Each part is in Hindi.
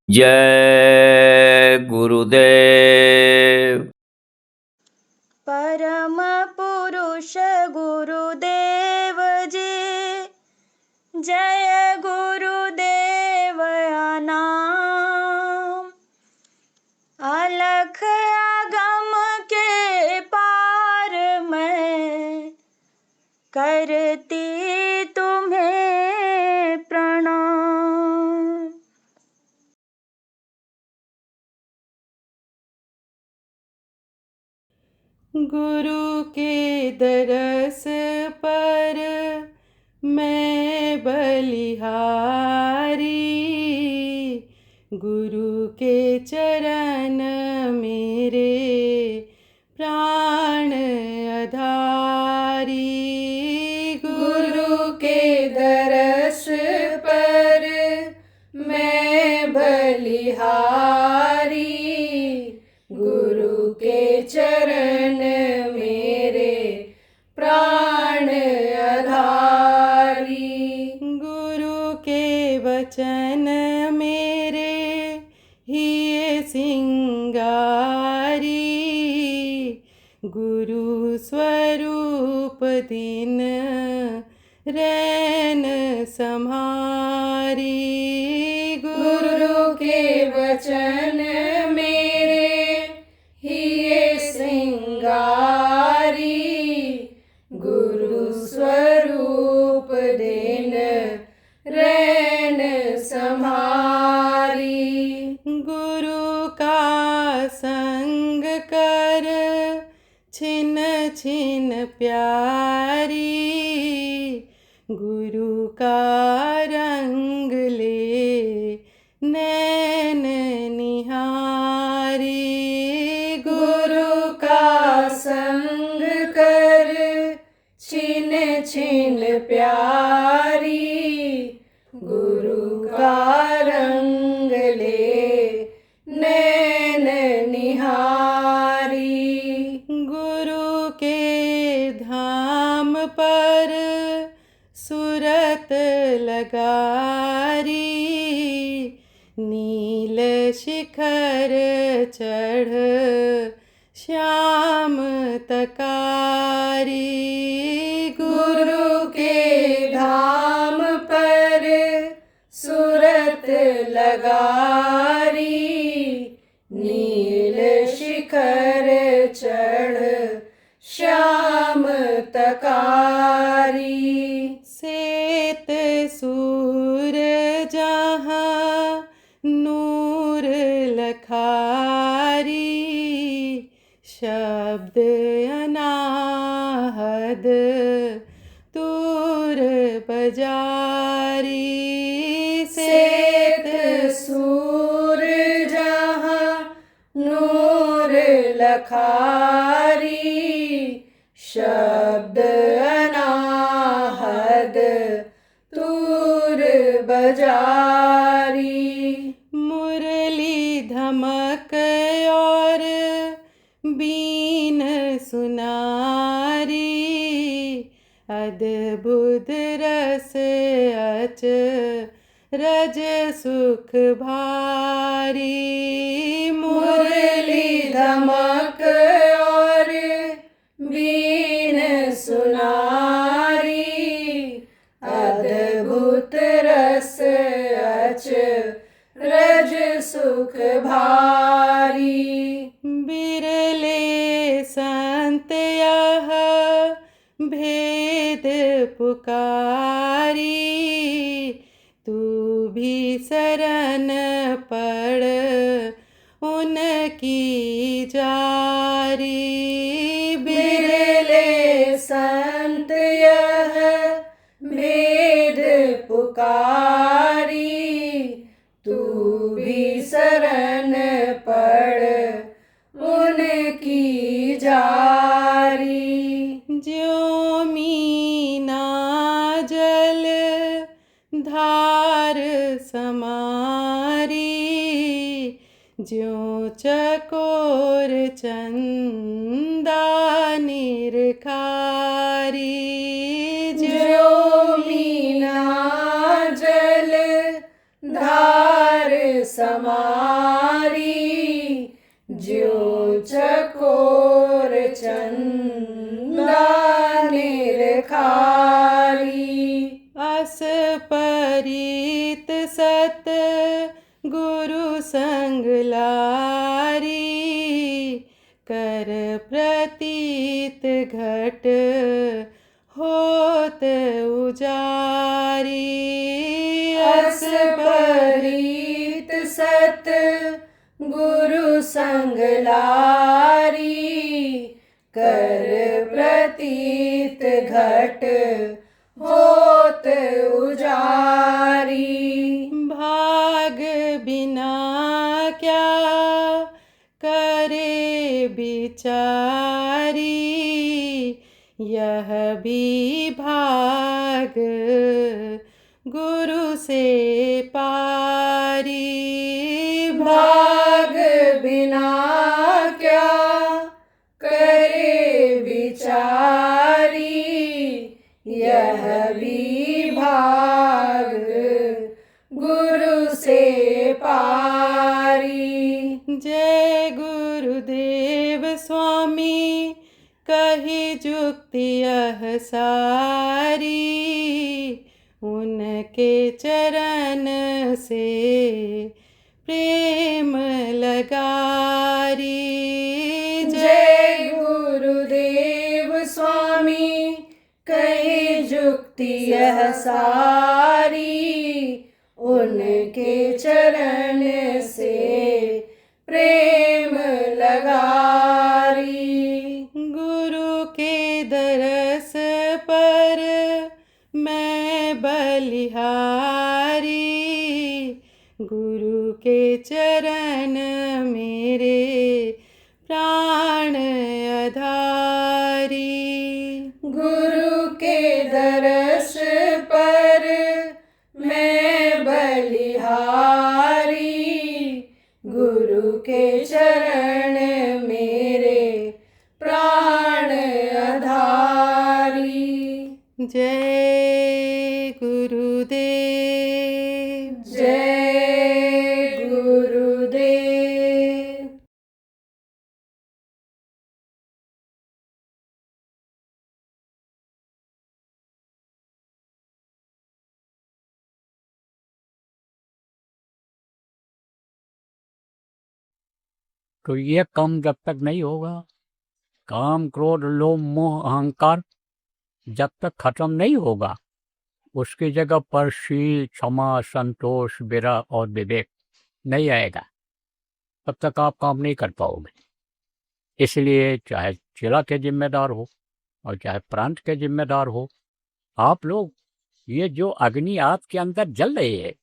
जय गुरुदेव। परम पुरुष गुरुदेव जी, जय गुरुदेव नाम। अलख अगम के पार मैं करती तुम्हें प्रणाम। गुरु के दरस पर मैं बलिहारी, गुरु के चरण मेरे प्राण आधारी। गुरु के दरस पर मैं बलिहारी, गुरु के चरण मेरे प्राण आधारी। गुरु के वचन मेरे हिये सिंगारी, गुरु स्वरूप दिन रैन सम्हारी। गुरु के वचन मेरे हिये सिंगारी, गुरु स्वरूप दिन रैन सम्हारी। गुरु का संग कर छिन छिन प्यारी, गुरु का रंग ले नैन निहारी। गुरु का संग कर छिन छिन प्यारी, गुरु का रंग ले नैन निहारी। गुरु के धाम पर सूरत लगारी, नील शिखर चढ़ श्याम तकारी। गुरु के धाम पर सूरत लगारी, नील शिखर चढ़ श्याम तकारी। सेत सूर जहाँ नूर लखारी, शब्द अनाहद तूर बजारी। सेत सूर जहाँ नूर लखारी, शब्द अनाहद तूर बजारी। मुरली धमक और बीन सुनारी, अद्भुत रस अच रज सुख भारी। मुरली धमक और बीन सुनारी, अद्भुत रस अच रज सुख भारी। बिरले संत यह भेद पुकारी, तू भी शरण पड़ उनकी जारी। बिरले संत यह भेद पुकारी, तू भी शरण पड़ उनकी जारी। ज्यों मीना जल धार समारी, ज्यों चकोर चंदा निरखारी। ज्यों होत उजारी अस परीत सत गुरु संग लारी कर प्रतीत घट होत उजारी भाग बिना क्या करे बिचारी यह भी भाग गुरु से पारी भाग बिना क्या करे बिचारी यह भी भाग गुरु से पारी। जय गुरुदेव स्वामी कही जुक्ति यह सारी उनके चरण से प्रेम लगारी। जय गुरुदेव स्वामी कही जुक्ति यह सारी उनके चरण से प्रेम लगारी। गुरु के दरस पर मैं बलिहारी गुरु के चरण मेरे प्राण आधारी। गुरु के दरस पर मैं बलिहारी गुरु के चरण मेरे प्राण आधारी। जय गुरुदेव जय गुरुदेव। तो ये काम जब तक नहीं होगा, काम क्रोध लोभ मोह अहंकार जब तक खत्म नहीं होगा, उसकी जगह पर शील क्षमा संतोष विरह और विवेक नहीं आएगा, तब तक आप काम नहीं कर पाओगे। इसलिए चाहे जिला के जिम्मेदार हो और चाहे प्रांत के जिम्मेदार हो, आप लोग ये जो अग्नि आपके अंदर जल रही है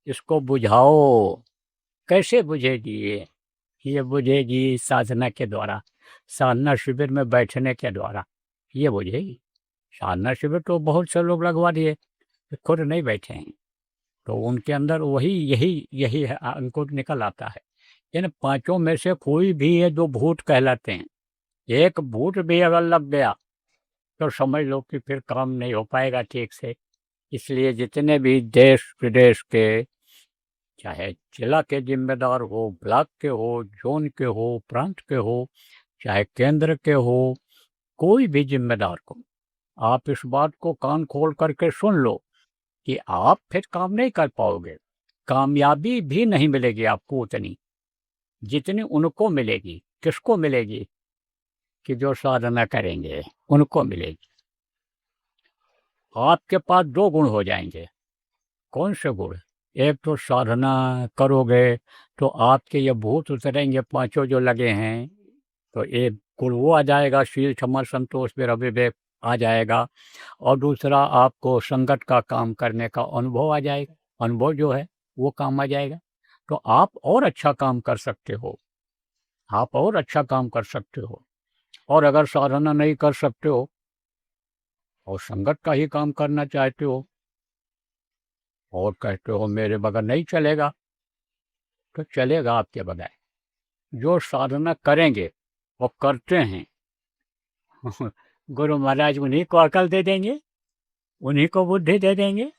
इसको बुझाओ। कैसे बुझेगी ये बुझेगी साधना के द्वारा, साधना शिविर में बैठने के द्वारा ये बुझेगी। साधना शिविर तो बहुत से लोग लगवा दिए, खुद नहीं बैठे हैं, तो उनके अंदर वही यही है, उनको निकल आता है। इन पांचों में से कोई भी है जो भूत कहलाते हैं, एक भूत भी अगर लग गया तो समझ लो कि फिर काम नहीं हो पाएगा ठीक से। इसलिए जितने भी देश विदेश के, चाहे जिला के जिम्मेदार हो, ब्लॉक के हो, जोन के हो, प्रांत के हो, चाहे केंद्र के हो, कोई भी जिम्मेदार को आप इस बात को कान खोल करके सुन लो कि आप फिर काम नहीं कर पाओगे। कामयाबी भी नहीं मिलेगी आपको उतनी जितनी उनको मिलेगी। किसको मिलेगी? कि जो साधना करेंगे उनको मिलेगी। आपके पास दो गुण हो जाएंगे। कौन से गुण? एक तो साधना करोगे तो आपके ये भूत उतरेंगे, पांचों जो लगे हैं, तो एक गुण वो आ जाएगा, शील क्षमा संतोष विरह विवेक आ जाएगा। और दूसरा आपको संगत का काम करने का अनुभव आ जाएगा, अनुभव जो है वो काम आ जाएगा। तो आप और अच्छा काम कर सकते हो, आप और अच्छा काम कर सकते हो। और अगर साधना नहीं कर सकते हो और संगत का ही काम करना चाहते हो और कहते हो मेरे बगैर नहीं चलेगा, तो चलेगा आपके बगैर। जो साधना करेंगे वो करते हैं गुरु महाराज उन्हीं को अकल दे देंगे, उन्हीं को बुद्धि दे देंगे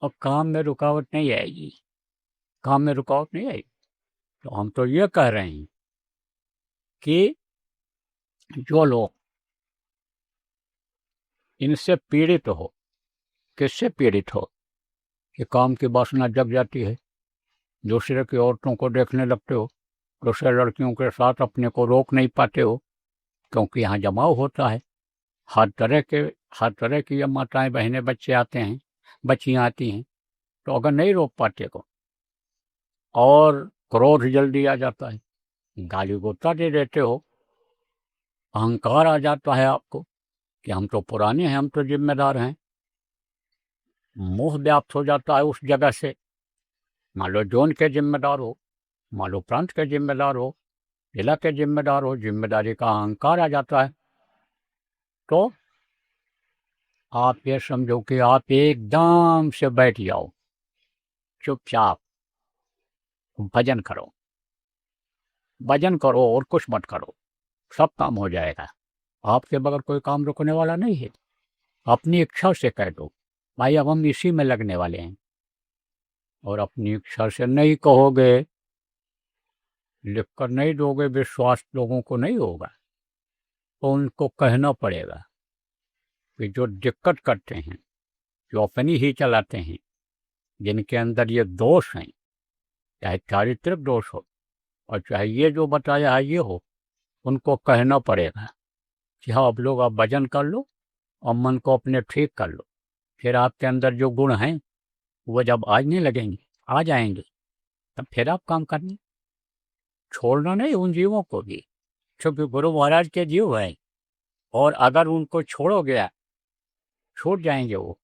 और काम में रुकावट नहीं आएगी, काम में रुकावट नहीं आएगी। तो हम तो ये कह रहे हैं कि जो लोग इनसे पीड़ित हो, किससे पीड़ित हो कि काम की वासना जग जाती है, दूसरे की औरतों को देखने लगते हो, दूसरे लड़कियों के साथ अपने को रोक नहीं पाते हो क्योंकि यहाँ जमाव होता है, हर तरह की ये माताएं बहनें बच्चे आते हैं, बच्चियां आती हैं, तो अगर नहीं रोक पाते को और क्रोध जल्दी आ जाता है, गाली गोता दे देते हो, अहंकार आ जाता है आपको कि हम तो पुराने हैं, हम तो जिम्मेदार हैं, मोह व्याप्त हो जाता है उस जगह से। मान लो जोन के जिम्मेदार हो, मान लो प्रांत के जिम्मेदार हो, जिला के जिम्मेदार हो, जिम्मेदारी का अहंकार आ जाता है। तो आप ये समझो कि आप एकदम से बैठ जाओ, चुपचाप भजन करो, भजन करो और कुछ मत करो, सब काम हो जाएगा। आपके बगैर कोई काम रुकने वाला नहीं है। अपनी इच्छा से कह दो भाई अब हम इसी में लगने वाले हैं, और अपनी इच्छा से नहीं कहोगे, लिख कर नहीं दोगे, विश्वास लोगों को नहीं होगा, तो उनको कहना पड़ेगा कि जो दिक्कत करते हैं, जो अपनी ही चलाते हैं, जिनके अंदर ये दोष हैं, चाहे चारित्रिक दोष हो और चाहे ये जो बताया है ये हो, उनको कहना पड़ेगा कि हाँ अब लोग आप भजन कर लो और मन को अपने ठीक कर लो। फिर आपके अंदर जो गुण हैं वो जब आने लगेंगे, आ जाएंगे, तब फिर आप काम करने। छोड़ना नहीं उन जीवों को भी, क्योंकि गुरु महाराज के जीव हैं, और अगर उनको छोड़ोगे, छूट जाएंगे वो,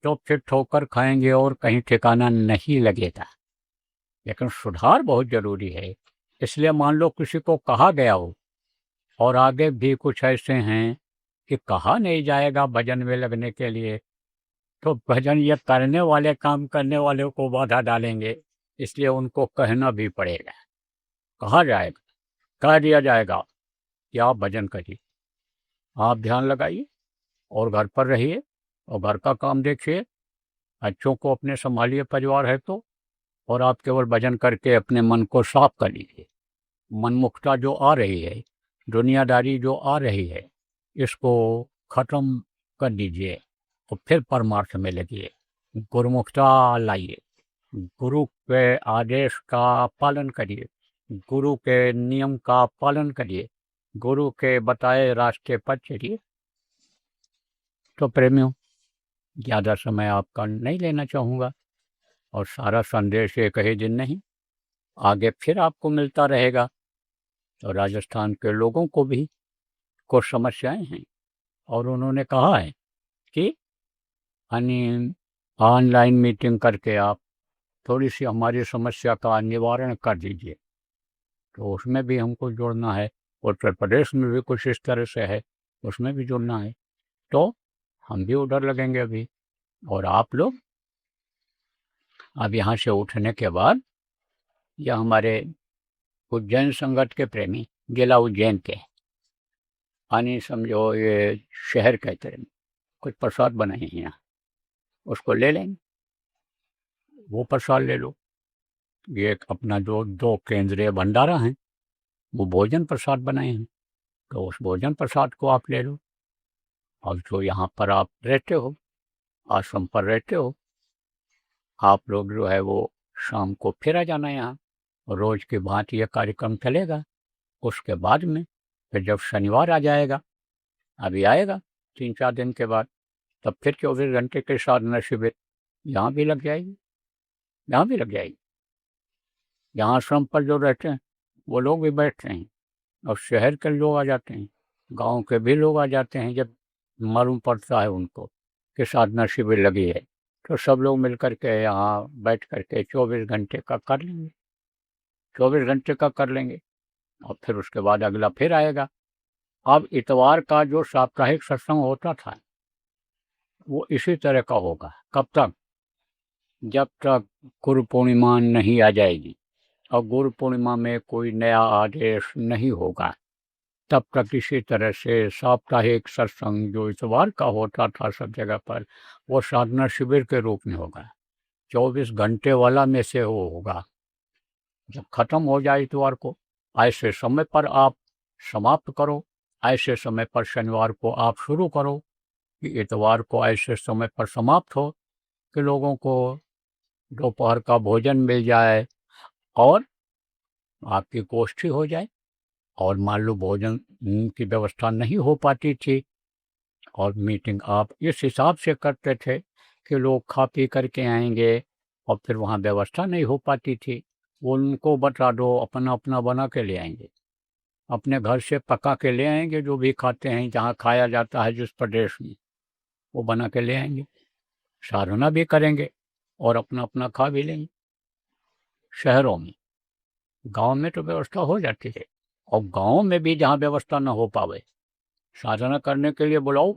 तो फिर ठोकर खाएंगे और कहीं ठिकाना नहीं लगेगा। लेकिन सुधार बहुत जरूरी है। इसलिए मान लो किसी को कहा गया हो और आगे भी कुछ ऐसे हैं कि कहा नहीं जाएगा भजन में लगने के लिए, तो भजन ये करने वाले, काम करने वाले को बाधा डालेंगे, इसलिए उनको कहना भी पड़ेगा। कहा जाएगा, कह दिया जाएगा कि आप भजन करिए, आप ध्यान लगाइए और घर पर रहिए और घर का काम देखिए, बच्चों को अपने संभालिए, परिवार है तो, और आप केवल भजन करके अपने मन को साफ कर लीजिए। मनमुखता जो आ रही है, दुनियादारी जो आ रही है, इसको खत्म कर दीजिए और फिर परमार्थ में लगिए, गुरुमुखता लाइए, गुरु के आदेश का पालन करिए, गुरु के नियम का पालन करिए, गुरु के बताए रास्ते पर चलिए। तो प्रेमियों, ज़्यादा समय आपका नहीं लेना चाहूँगा, और सारा संदेश एक ही दिन नहीं, आगे फिर आपको मिलता रहेगा। तो राजस्थान के लोगों को भी कुछ समस्याएं हैं, और उन्होंने कहा है कि ऑनलाइन मीटिंग करके आप थोड़ी सी हमारी समस्या का निवारण कर दीजिए। तो उसमें भी हमको जुड़ना है, उत्तर प्रदेश में भी कुछ इस तरह से है, उसमें भी जुड़ना है, तो हम भी उधर लगेंगे अभी। और आप लोग अब यहाँ से उठने के बाद, या हमारे उज्जैन संगत के प्रेमी, जिला उज्जैन के, समझो ये शहर के तरह कुछ प्रसाद बनाए हैं यहाँ, उसको ले लेंगे, वो प्रसाद ले लो। ये अपना जो 2 केंद्रीय भंडारा हैं, वो भोजन प्रसाद बनाए हैं, तो उस भोजन प्रसाद को आप ले लो। और जो यहाँ पर आप रहते हो, आश्रम पर रहते हो, आप लोग जो है वो शाम को फिर आ जाना यहाँ, रोज की भांति ये कार्यक्रम चलेगा। उसके बाद में फिर जब शनिवार आ जाएगा, अभी आएगा 3-4 दिन के बाद, तब फिर 24 घंटे के साधना शिविर यहाँ भी लग जाएगी, यहाँ भी लग जाएगी। यहाँ आश्रम पर जो रहते हैं वो लोग भी बैठते हैं, और शहर के लोग आ जाते हैं, गांव के भी लोग आ जाते हैं। जब मालूम पड़ता है उनको कि साधना शिविर लगी है, तो सब लोग मिल करके यहाँ बैठ करके 24 घंटे का कर लेंगे, 24 घंटे का कर लेंगे, और फिर उसके बाद अगला फिर आएगा। अब इतवार का जो साप्ताहिक सत्संग होता था वो इसी तरह का होगा। कब तक? जब तक गुरु पूर्णिमा नहीं आ जाएगी और गुरु पूर्णिमा में कोई नया आदेश नहीं होगा, तब तक इसी तरह से साप्ताहिक सत्संग जो इतवार का होता था सब जगह पर, वो साधना शिविर के रूप में होगा। 24 घंटे वाला में से वो होगा। जब खत्म हो जाए इतवार को, ऐसे समय पर आप समाप्त करो, ऐसे समय पर शनिवार को आप शुरू करो, कि इतवार को ऐसे समय पर समाप्त हो कि लोगों को दोपहर का भोजन मिल जाए और आपकी गोष्ठी हो जाए। और मान लो भोजन की व्यवस्था नहीं हो पाती थी, और मीटिंग आप इस हिसाब से करते थे कि लोग खा पी करके आएंगे और फिर वहाँ व्यवस्था नहीं हो पाती थी। वो उनको बता दो, अपना अपना बना के ले आएंगे, अपने घर से पका के ले आएंगे, जो भी खाते हैं जहाँ खाया जाता है जिस प्रदेश में वो बना के ले आएंगे, साधना भी करेंगे और अपना अपना खा भी लेंगे। शहरों में, गांव में तो व्यवस्था हो जाती है, और गांव में भी जहाँ व्यवस्था न हो पावे, साधना करने के लिए बुलाओ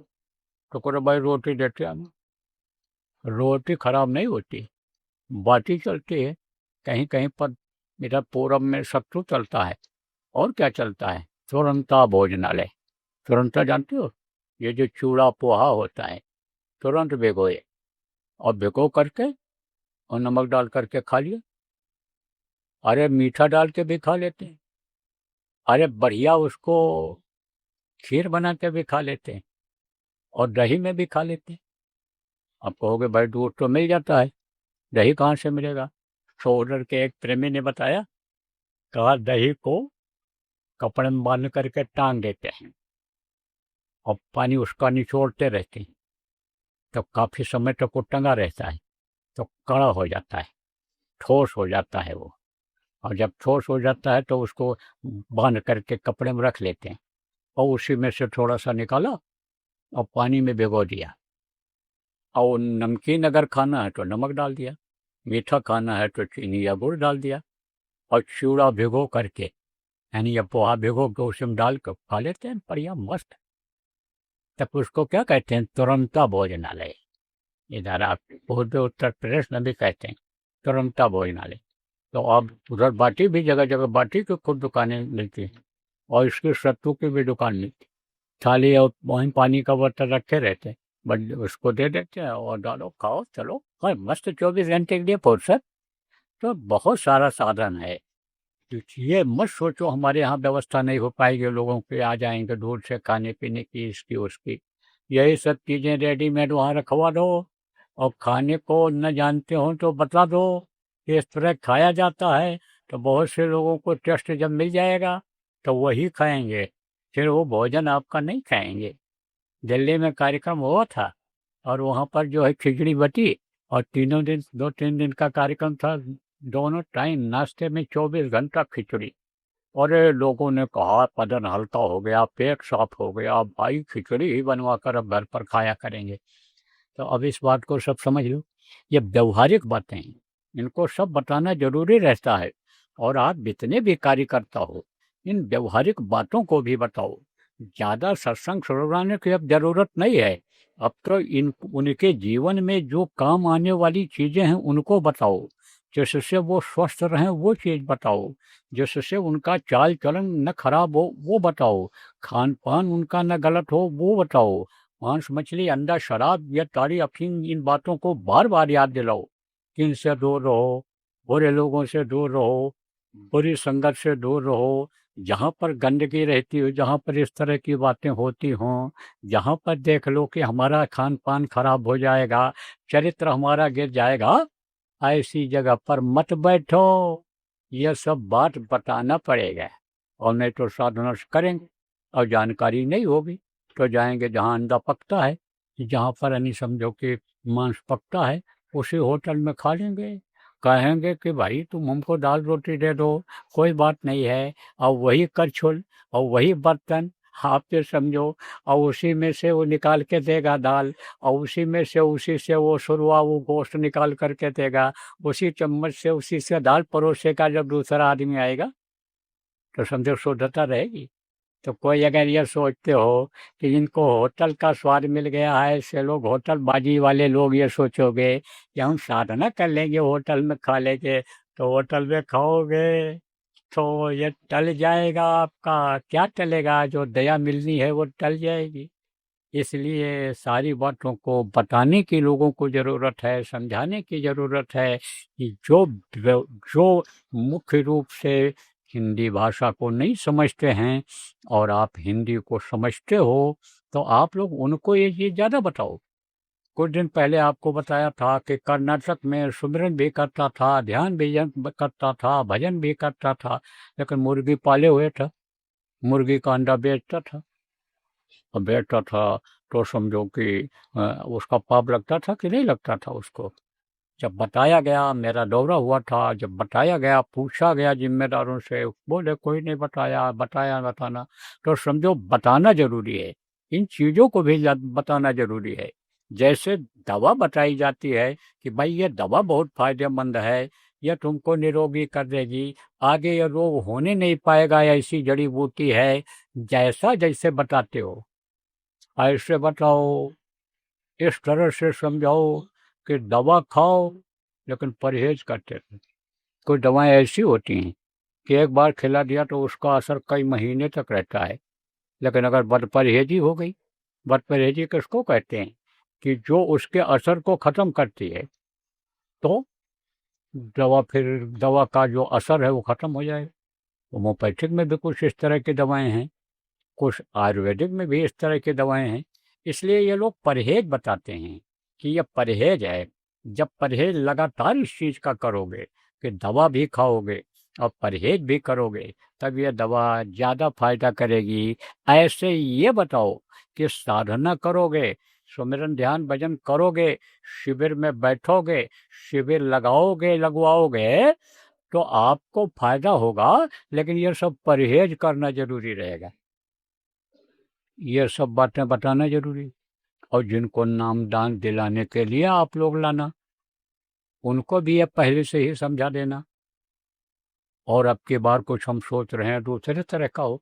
तो करो भाई रोटी देते हैं। रोटी खराब नहीं होती, बाटी चलती है। कहीं कहीं पर मेरा पूरब में सत्तू चलता है, और क्या चलता है, तुरंता भोजनालय। तुरंता जानते हो, ये जो चूड़ा पोहा होता है, तुरंत भिगोए और भिगो करके और नमक डाल करके खा लिया। अरे मीठा डाल के भी खा लेते हैं, अरे बढ़िया उसको खीर बना के भी खा लेते हैं, और दही में भी खा लेते हैं। आप कहोगे भाई दूध तो मिल जाता है, दही कहाँ से मिलेगा? तो उधर के एक प्रेमी ने बताया, कहा दही को कपड़े में बांध करके टांग देते हैं और पानी उसका निचोड़ते रहते हैं, तो काफी समय तक वो टंगा रहता है, तो कड़ा हो जाता है, ठोस हो जाता है वो। और जब ठोस हो जाता है तो उसको बांध करके कपड़े में रख लेते हैं, और उसी में से थोड़ा सा निकाला और पानी में भिगो दिया। और नमकीन अगर खाना है तो नमक डाल दिया, मीठा खाना है तो चीनी या गुड़ डाल दिया, और चूड़ा भिगो करके यानी या पोहा भिगो के उसमें डाल कर खा लेते हैं, बढ़िया मस्त। तब उसको क्या कहते हैं? तुरंता भोजनालय। इधर आप पूर्वी उत्तर प्रदेश में भी कहते हैं तुरंता भोजनालय। तो अब उधर बाटी भी, जगह जगह बाटी की खुद दुकानें मिलती हैं, और इसकी सत्तू की भी दुकान मिलती है। थाली और वहीं पानी का बर्तन रखे रहते हैं, बट उसको दे देते हैं और डालो खाओ चलो, और मस्त 24 घंटे के लिए फुर्सत। तो बहुत सारा साधन है। तो ये मत सोचो हमारे यहाँ व्यवस्था नहीं हो पाएगी, लोगों के आ जाएंगे दूर से खाने पीने की, इसकी उसकी। यही सब चीज़ें रेडीमेड वहाँ रखवा दो, और खाने को न जानते हो तो बता दो कि इस तरह खाया जाता है, तो बहुत से लोगों को टेस्ट जब मिल जाएगा तो वही खाएंगे, फिर वो भोजन आपका नहीं खाएंगे। दिल्ली में कार्यक्रम हुआ था, और वहाँ पर जो है खिचड़ी बटी, और 2-3 दिन का कार्यक्रम था, दोनों टाइम नाश्ते में 24 घंटा खिचड़ी। अरे लोगों ने कहा बदन हल्का हो गया, पेट साफ हो गया, भाई खिचड़ी ही बनवा कर अब घर पर खाया करेंगे। तो अब इस बात को सब समझ लो, ये व्यवहारिक बातें हैं, इनको सब बताना जरूरी रहता है। और आप जितने भी कार्य करता हो, इन व्यवहारिक बातों को भी बताओ। ज़्यादा सत्संग सुनवाने की अब जरूरत नहीं है, अब तो उनके जीवन में जो काम आने वाली चीज़ें हैं उनको बताओ, जिससे वो स्वस्थ रहें वो चीज़ बताओ, जिससे उनका चाल चलन न खराब हो वो बताओ, खान पान उनका न गलत हो वो बताओ, मांस मछली अंडा शराब या ताड़ी अफीम इन बातों को बार बार याद दिलाओ कि इनसे दूर रहो, बुरे लोगों से दूर रहो, बुरी संगत से दूर रहो। जहाँ पर गंदगी रहती हो, जहाँ पर इस तरह की बातें होती हों, जहाँ पर देख लो कि हमारा खान पान खराब हो जाएगा, चरित्र हमारा गिर जाएगा, ऐसी जगह पर मत बैठो। यह सब बात बताना पड़ेगा, और नहीं तो साधना करेंगे और जानकारी नहीं होगी तो जाएंगे जहाँ अंडा पकता है, जहाँ पर यानी समझो कि मांस पकता है, उसी होटल में खा लेंगे। कहेंगे कि भाई तुम हमको दाल रोटी दे दो, कोई बात नहीं है, और वही करछुल और वही बर्तन आप फिर समझो, और उसी में से वो निकाल के देगा दाल, और उसी से वो शुरुआ वो गोश्त निकाल करके देगा, उसी चम्मच से उसी से दाल परोसेगा। जब दूसरा आदमी आएगा तो समझो शुद्धता रहेगी। तो कोई अगर ये सोचते हो कि इनको होटल का स्वाद मिल गया है, ऐसे लोग होटल बाजी वाले लोग ये सोचोगे कि हम साधना कर लेंगे होटल में खा लेंगे, तो होटल में खाओगे तो ये टल जाएगा आपका। क्या टलेगा? जो दया मिलनी है वो टल जाएगी। इसलिए सारी बातों को बताने की लोगों को ज़रूरत है, समझाने की ज़रूरत है कि जो मुख्य रूप से हिंदी भाषा को नहीं समझते हैं और आप हिंदी को समझते हो, तो आप लोग उनको ये चीज़ ज़्यादा बताओ। कुछ दिन पहले आपको बताया था कि कर्नाटक में सुमिरन भी करता था, ध्यान भी करता था, भजन भी करता था, लेकिन मुर्गी पाले हुए था, मुर्गी का अंडा बेचता था और बेचता था। तो समझो कि उसका पाप लगता था कि नहीं लगता था उसको। जब बताया गया, मेरा दौरा हुआ था, जब बताया गया, पूछा गया जिम्मेदारों से, बोले कोई नहीं बताया, बताना, तो समझो बताना जरूरी है। इन चीज़ों को भी बताना जरूरी है। जैसे दवा बताई जाती है कि भाई ये दवा बहुत फायदेमंद है, यह तुमको निरोगी कर देगी, आगे ये रोग होने नहीं पाएगा, ऐसी जड़ी बूटी है, जैसा जैसे बताते हो ऐसे बताओ, इस तरह से समझाओ कि दवा खाओ लेकिन परहेज करते रहो। कुछ दवाएं ऐसी होती हैं कि एक बार खिला दिया तो उसका असर कई महीने तक रहता है, लेकिन अगर बदपरहेजी हो गई, बदपरहेजी किसको कहते हैं कि जो उसके असर को ख़त्म करती है, तो दवा का जो असर है वो ख़त्म हो जाएगा। होम्योपैथिक में भी कुछ इस तरह की दवाएं हैं, कुछ आयुर्वेदिक में भी इस तरह की दवाएं हैं। इसलिए ये लोग परहेज बताते हैं कि ये परहेज है। जब परहेज लगातार इस चीज़ का करोगे कि दवा भी खाओगे और परहेज भी करोगे, तब ये दवा ज़्यादा फायदा करेगी। ऐसे ये बताओ कि साधना करोगे, सुमिरन ध्यान भजन करोगे, शिविर में बैठोगे, शिविर लगवाओगे तो आपको फायदा होगा, लेकिन ये सब परहेज करना जरूरी रहेगा। ये सब बातें बताना जरूरी। और जिनको नाम दान दिलाने के लिए आप लोग लाना, उनको भी ये पहले से ही समझा देना। और अब की बार कुछ हम सोच रहे हैं दूसरे तरह का हो,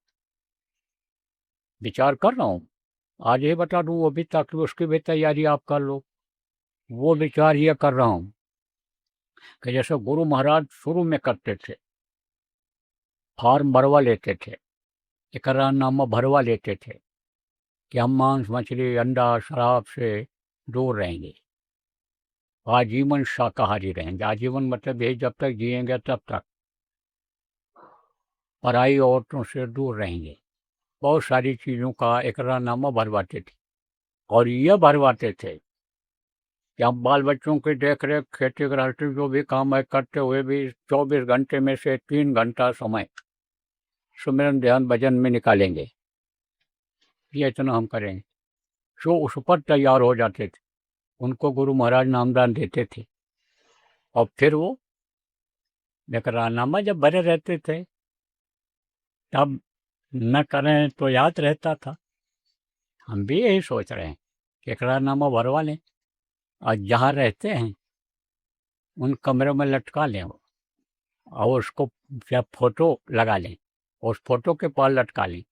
विचार कर रहा हूँ, आज ये बता दूँ वो भी, ताकि उसकी भी तैयारी आप कर लो। वो विचार ये कर रहा हूँ कि जैसे गुरु महाराज शुरू में करते थे, फार्म भरवा लेते थे, इकरारनामा भरवा लेते थे कि हम मांस मछली अंडा शराब से दूर रहेंगे, आजीवन शाकाहारी रहेंगे। आजीवन मतलब यही जब तक जिएंगे तब तक पराई औरतों से दूर रहेंगे। बहुत सारी चीज़ों का इकरारनामा भरवाते थे। और ये भरवाते थे कि हम बाल बच्चों की देख रेख, खेती गृहस्थी जो भी काम है करते हुए भी 24 घंटे में से 3 घंटा समय सुमिरन ध्यान भजन में निकालेंगे। ये इतना हम करेंगे। जो उस पर तैयार हो जाते थे उनको गुरु महाराज नामदान देते थे। और फिर वो इकरारनामा जब भरे रहते थे तब न करें तो याद रहता था। हम भी यही सोच रहे हैं कि इकरारनामा भरवा लें और जहाँ रहते हैं उन कमरों में लटका लें वो, और उसको जब फोटो लगा लें, उस फोटो के पास लटका लें,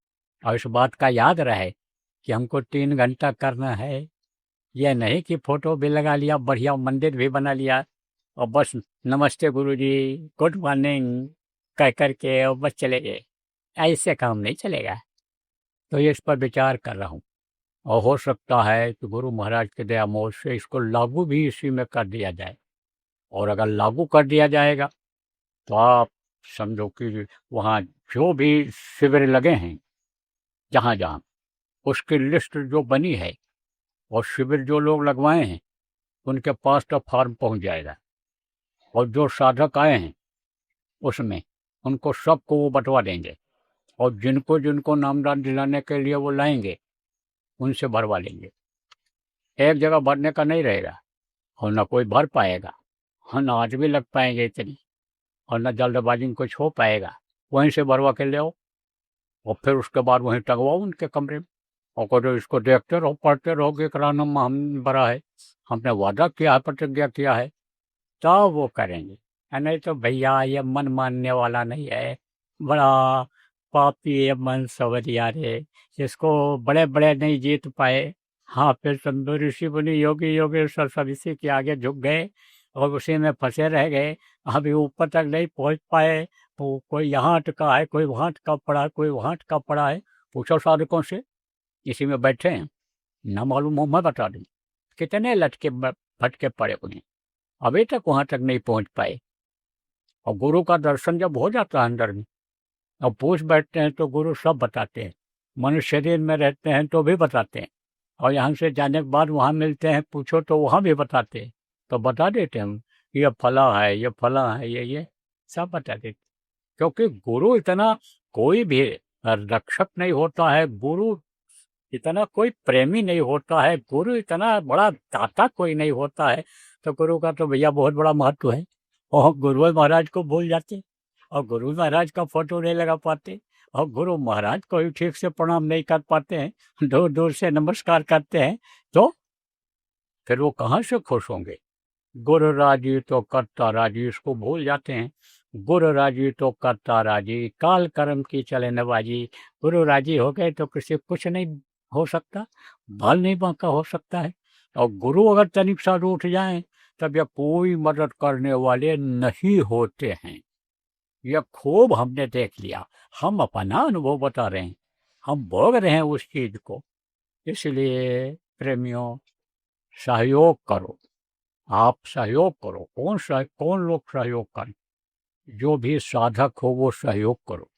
और इस बात का याद रहे कि हमको 3 घंटा करना है। यह नहीं कि फोटो भी लगा लिया, बढ़िया मंदिर भी बना लिया और बस नमस्ते गुरुजी, गुड मॉर्निंग कह करके और बस चले गए। ऐसे काम नहीं चलेगा। तो ये इस पर विचार कर रहा हूँ, और हो सकता है कि गुरु महाराज के दया मोह से इसको लागू भी इसी में कर दिया जाए। और अगर लागू कर दिया जाएगा तो आप समझो कि वहाँ जो भी शिविर लगे हैं जहाँ जहाँ, उसकी लिस्ट जो बनी है और शिविर जो लोग लगवाए हैं उनके पास तो फॉर्म पहुँच जाएगा। और जो साधक आए हैं उसमें उनको सबको वो बंटवा देंगे, और जिनको जिनको नामदान दिलाने के लिए वो लाएंगे उनसे भरवा लेंगे। एक जगह भरने का नहीं रहेगा, और ना कोई भर पाएगा, और ना आज भी लग पाएंगे इतनी, और ना जल्दबाजी में कुछ हो पाएगा। वहीं से भरवा के ले आओ और फिर उसके बाद वहीं टंगवाओ उनके कमरे में, और कहो इसको देखते रहो, पढ़ते रहो कि इकरारनामा हम भरा है, हमने वादा किया है, प्रतिज्ञा किया है, तब वो करेंगे। नहीं तो भैया ये मन मानने वाला नहीं है, बड़ा पापी ये मन सवरिया रे, जिसको बड़े बड़े नहीं जीत पाए। हाँ, फिर समझो ऋषि मुनि योगी योगेश्वर सब इसी के आगे झुक गए और उसी में फंसे रह गए, अभी ऊपर तक नहीं पहुंच पाए। वो कोई यहाँ अटका है, कोई वहाँ अटका पड़ा है, कोई वहाँ अटका पड़ा है। पूछो साधकों से, इसी में बैठे हैं, ना मालूम हो मैं बता दूँ कितने लटके फटके पड़े उन्हें, अभी तक वहाँ तक नहीं पहुँच पाए। और गुरु का दर्शन जब हो जाता है अंदर में, और पूछ बैठते हैं तो गुरु सब बताते हैं। मनुष्य शरीर में रहते हैं तो भी बताते हैं, और यहाँ से जाने के बाद वहाँ मिलते हैं, पूछो तो वहाँ भी बताते हैं। तो बता देते हम ये फला है, ये फला है, ये सब बता देते। क्योंकि गुरु इतना, कोई भी रक्षक नहीं होता है, गुरु इतना कोई प्रेमी नहीं होता है, गुरु इतना बड़ा दाता कोई नहीं होता है। तो गुरु का तो भैया बहुत बड़ा महत्व है। और गुरु महाराज को भूल जाते, और गुरु महाराज का फोटो नहीं लगा पाते, और गुरु महाराज को भी ठीक से प्रणाम नहीं कर पाते हैं, दूर दूर से नमस्कार करते हैं, तो फिर वो कहाँ से खुश होंगे। गुरु राजी तो करता राजी, इसको भूल जाते हैं। गुरु राजी तो करता राजी, काल कर्म की चले नवाजी। गुरु राजी हो गए तो किसी कुछ नहीं हो सकता, बाल नहीं बांका हो सकता है। और गुरु अगर तनिक सा रूठ जाए तब यह कोई मदद करने वाले नहीं होते हैं। यह खूब हमने देख लिया, हम अपना अनुभव बता रहे हैं, हम भोग रहे हैं उस चीज को। इसलिए प्रेमियों, सहयोग करो, आप सहयोग करो। कौन लोग सहयोग करें? जो भी साधक हो वो सहयोग करो,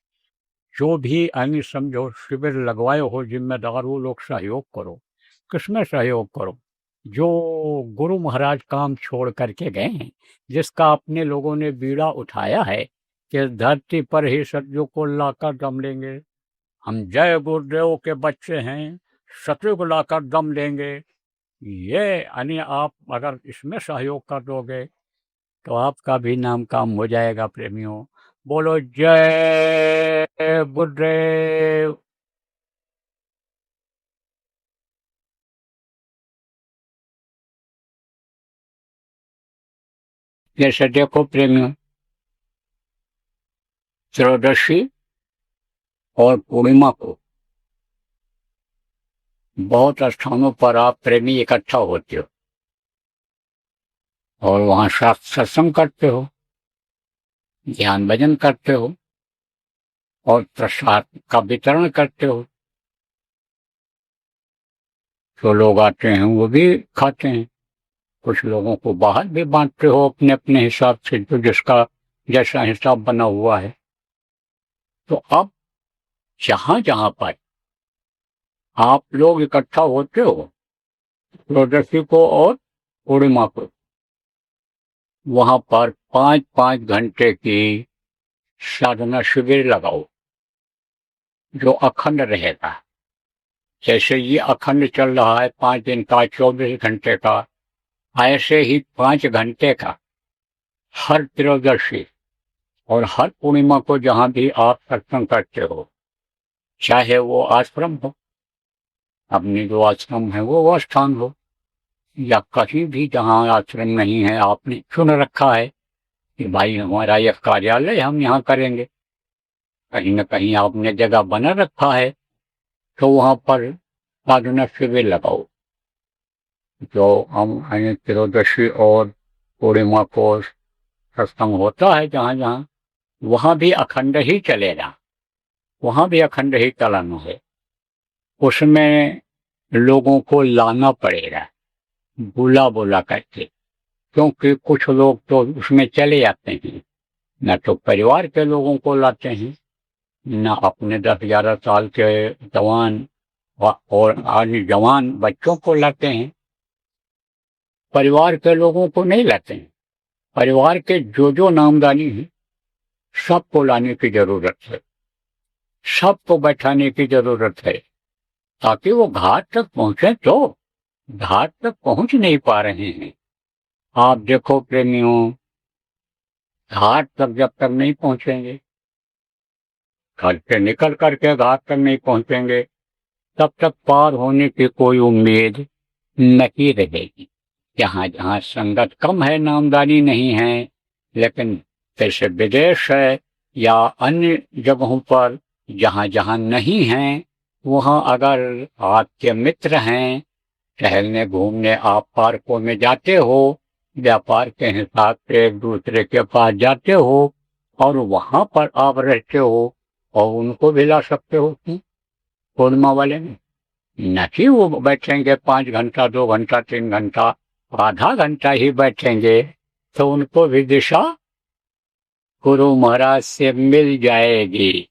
जो भी अन्य समझो शिविर लगवाए हो जिम्मेदार वो लोग सहयोग करो। किसमें सहयोग करो? जो गुरु महाराज काम छोड़ करके गए हैं, जिसका अपने लोगों ने बीड़ा उठाया है कि धरती पर ही सत्यों को लाकर दम लेंगे, हम जय गुरुदेव के बच्चे हैं, सत्य को लाकर दम लेंगे। ये यानी आप अगर इसमें सहयोग कर दोगे तो आपका भी नाम काम हो जाएगा। प्रेमियों, बोलो जय गुरुदेव। जैसे देखो प्रेमियों, त्रयोदशी और पूर्णिमा को बहुत स्थानों पर आप प्रेमी इकट्ठा होते हो और वहां सत्संग करते हो, ध्यान भजन करते हो और प्रसाद का वितरण करते हो। जो लोग आते हैं वो भी खाते हैं, कुछ लोगों को बाहर भी बांटते हो अपने अपने हिसाब से, जो जिसका जैसा हिसाब बना हुआ है। तो अब जहां जहां पर आप लोग इकट्ठा होते हो त्रयोदशी को और पूर्णिमा को, वहां पर 5-5 घंटे की साधना शिविर लगाओ जो अखंड रहेगा। जैसे ये अखंड चल रहा है 5 दिन का, 24 घंटे का, ऐसे ही 5 घंटे का हर त्रयोदशी और हर पूर्णिमा को जहां भी आप सत्संग करते हो, चाहे वो आश्रम हो, अपनी जो आश्रम है वो स्थान हो, या कहीं भी जहां आश्रम नहीं है, आपने चुन रखा है कि भाई हमारा यह कार्यालय हम यहाँ करेंगे, कहीं न कहीं आपने जगह बना रखा है, तो वहां पर साधना शिविर लगाओ। जो हम त्रयोदशी और पूर्णिमा को सत्संग होता है जहां जहां, वहां भी अखंड ही चलेगा, वहां भी अखंड ही चलाना है। उसमें लोगों को लाना पड़ेगा बुला बुला करके, क्योंकि कुछ लोग तो उसमें चले जाते हैं, न तो परिवार के लोगों को लाते हैं, न अपने 10-11 साल के जवान और अन्य जवान बच्चों को लाते हैं। परिवार के लोगों को नहीं लाते हैं। परिवार के जो नामदानी है सबको लाने की जरूरत है, सबको बैठाने की जरूरत है, ताकि वो घाट तक पहुंचे। तो घाट तक पहुंच नहीं पा रहे हैं। आप देखो प्रेमियों, घाट तक जब तक नहीं पहुंचेंगे, घर से निकल करके घाट तक नहीं पहुंचेंगे, तब तक पार होने की कोई उम्मीद नहीं रहेगी। जहां जहां संगत कम है, नामदानी नहीं है, लेकिन जैसे विदेश है या अन्य जगहों पर जहां जहां नहीं है, वहां अगर आपके मित्र हैं, टहलने घूमने आप पार्कों में जाते हो, व्यापार के हिसाब से एक दूसरे के पास जाते हो और वहां पर आप रहते हो, और उनको भी ला सकते हो। पूर्णिमा वाले में न कि वो बैठेंगे 5 घंटा, 2 घंटा, 3 घंटा, आधा घंटा ही बैठेंगे, तो उनको भी दिशा गुरु महाराज से मिल जाएगी।